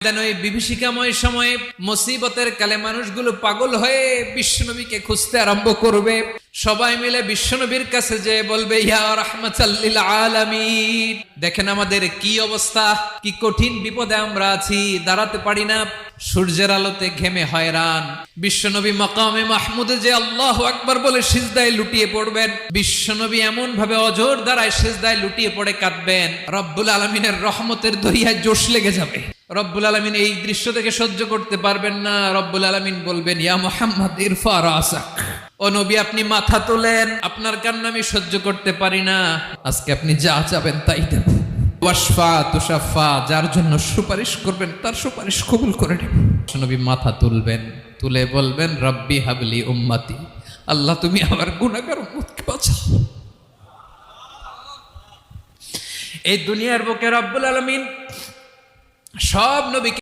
ওই বিভীষিকাময় সময়ে মুসিবতের কালে মানুষগুলো পাগল হয়ে বিশ্বনবীকে খুঁজতে আরম্ভ করবে। সবাই মিলে বিশ্বনবীর কাছে যেয়ে বলবে, ইয়া রাহমাতাল লিল আলামিন, দেখেন আমাদের কি অবস্থা, কি কঠিন বিপদে আমরা আছি, দাঁড়াতে পারি না, সূর্যের আলোতে ঘেমে হয়রান। বিশ্বনবী মাকামে মাহমুদে যে আল্লাহু আকবার বলে সিজদায় লুটিয়ে পড়বেন, বিশ্বনবী এমন ভাবে অজর দ্বারায় সিজদায় লুটিয়ে পড়ে কাঁদবেন, রব্বুল আলামিনের রহমতের দরিয়ায় জোশ লেগে যাবে। রব্বুল আলামিন এই দৃশ্য থেকে সহ্য করতে পারবেন না। রব্বুল আলামিন বলবেন, ইয়া মুহাম্মদ ইরফা রাসাক, ও নবী আপনি মাথা তোলেন, আপনার কান্না আমি সহ্য করতে পারি না, আজকে আপনি যা চাবেন তাই দেব। ওয়াশফা তুশাফা, যার জন্য সুপারিশ করবেন তার সুপারিশ কবুল করে নেব। নবী মাথা তুলবেন, তুলে বলবেন, রব্বি হাবলি উম্মতি, আল্লাহ তুমি আমার গুনাহগার উম্মতকে বাঁচাও। এই দুনিয়ার বুকে রব্বুল আলামিন সব নবীকে